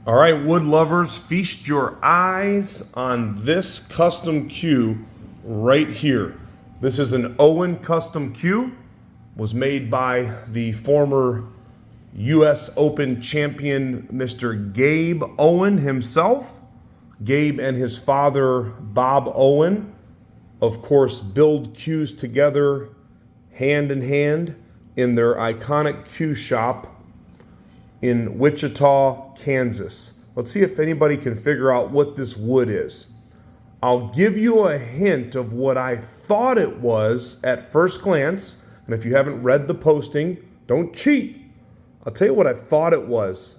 All right, wood lovers, feast your eyes on this custom cue right here. This is an Owen custom cue. Was made by the former U.S. Open champion, Mr. Gabe Owen himself. Gabe and his father, Bob Owen, of course, build cues together hand in hand in their iconic cue shop in Wichita, Kansas. Let's see if anybody can figure out what this wood is. I'll give you a hint of what I thought it was at first glance. And if you haven't read the posting, don't cheat. I'll tell you what I thought it was.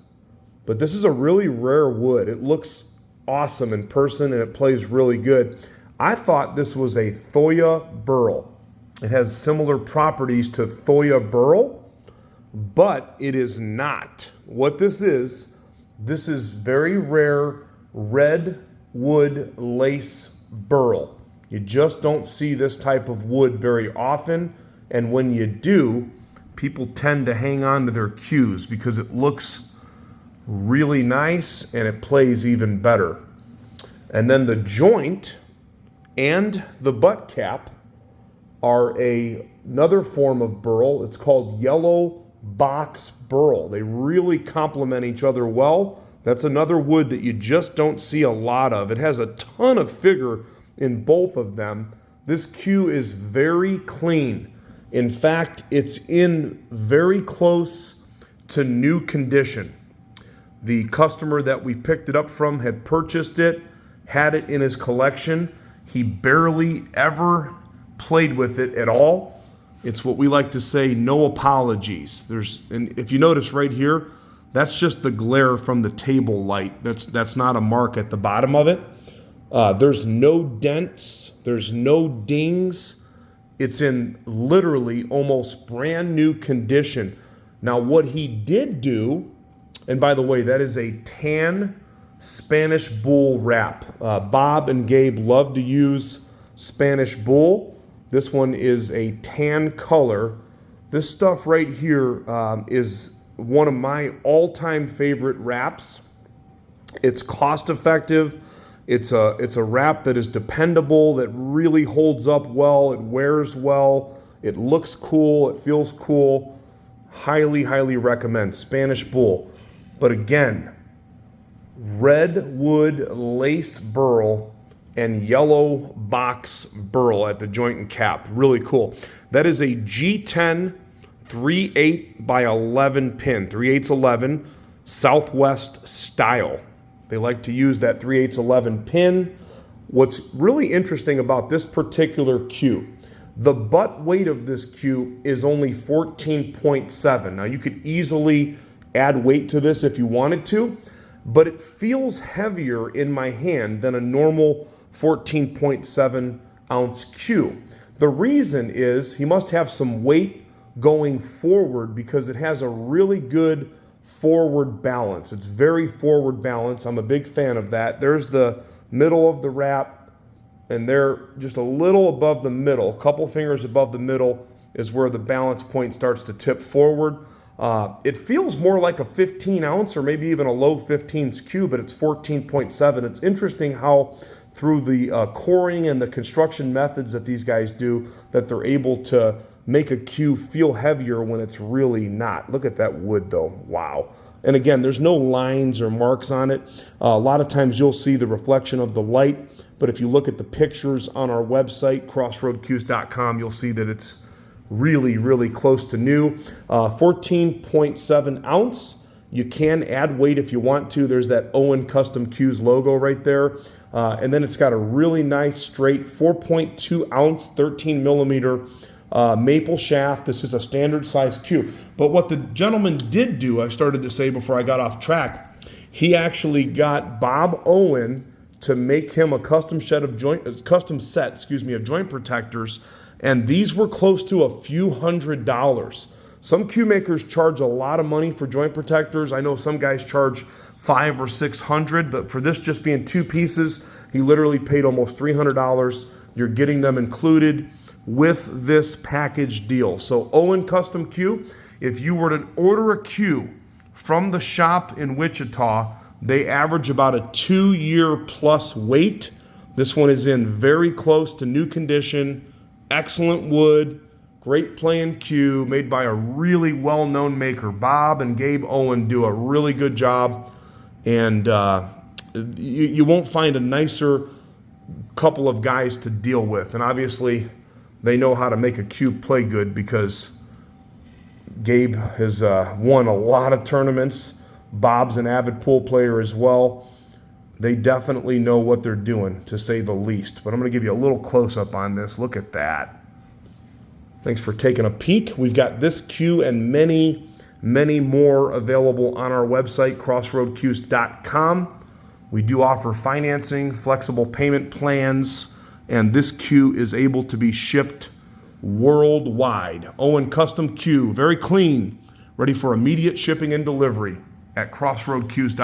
But this is a really rare wood. It looks awesome in person and it plays really good. I thought this was a Thoya Burl. It has similar properties to Thoya Burl, but it is not. What this is very rare Redwood lace burl. You just don't see this type of wood very often, and when you do, people tend to hang on to their cues because it looks really nice and it plays even better. And then the joint and the butt cap are another form of burl. It's called yellow box burl. They really complement each other well. That's another wood that you just don't see a lot of. It has a ton of figure in both of them. This cue is very clean. In fact, it's in very close to new condition. The customer that we picked it up from had purchased it, had it in his collection. He barely ever played with it at all. It's what we like to say, no apologies. And if you notice right here, that's just the glare from the table light. That's not a mark at the bottom of it. There's no dents. There's no dings. It's in literally almost brand new condition. Now, what he did do, and by the way, that is a tan Spanish bull wrap. Bob and Gabe love to use Spanish bull. This one is a tan color. This stuff right here is one of my all-time favorite wraps. It's cost-effective. It's a wrap that is dependable, that really holds up well. It wears well. It looks cool. It feels cool. Highly, highly recommend Spanish bull. But again, Redwood lace burl and yellow box burl at the joint and cap. Really cool. That is a G10 3/8 by 11 pin, 3/8 11 Southwest style. They like to use that 3/8 11 pin. What's really interesting about this particular cue, the butt weight of this cue is only 14.7. Now you could easily add weight to this if you wanted to, but it feels heavier in my hand than a normal 14.7 ounce cue. The reason is he must have some weight going forward because it has a really good forward balance. It's very forward balance. I'm a big fan of that. There's the middle of the wrap, and there just a little above the middle, a couple fingers above the middle is where the balance point starts to tip forward. It feels more like a 15 ounce or maybe even a low 15s cue, but it's 14.7. It's interesting how through the coring and the construction methods that these guys do, that they're able to make a cue feel heavier when it's really not. Look at that wood though, wow. And again, there's no lines or marks on it. A lot of times you'll see the reflection of the light, but if you look at the pictures on our website, crossroadcues.com, you'll see that it's really, really close to new. 14.7 ounce. You can add weight if you want to. There's that Owen Custom Cues logo right there. And then it's got a really nice straight 4.2 ounce, 13 millimeter maple shaft. This is a standard size cue. But what the gentleman did do, I started to say before I got off track, he actually got Bob Owen to make him a custom set of joint protectors, and these were close to a few $100s. Some cue makers charge a lot of money for joint protectors. I know some guys charge $500 or $600, but for this just being two pieces, he literally paid almost $300. You're getting them included with this package deal. So Owen Custom Cue, if you were to order a cue from the shop in Wichita, They average about a 2-year plus wait. This one is in very close to new condition, excellent wood, great playing cue, made by a really well-known maker. Bob and Gabe Owen do a really good job, and you won't find a nicer couple of guys to deal with. And obviously, they know how to make a cue play good because Gabe has won a lot of tournaments. Bob's an avid pool player as well. They definitely know what they're doing, to say the least. But I'm going to give you a little close-up on this. Look at that. Thanks for taking a peek. We've got this cue and many, many more available on our website, crossroadcues.com. We do offer financing, flexible payment plans, and this cue is able to be shipped worldwide. Owen Custom Cue, very clean, ready for immediate shipping and delivery at crossroadcues.com.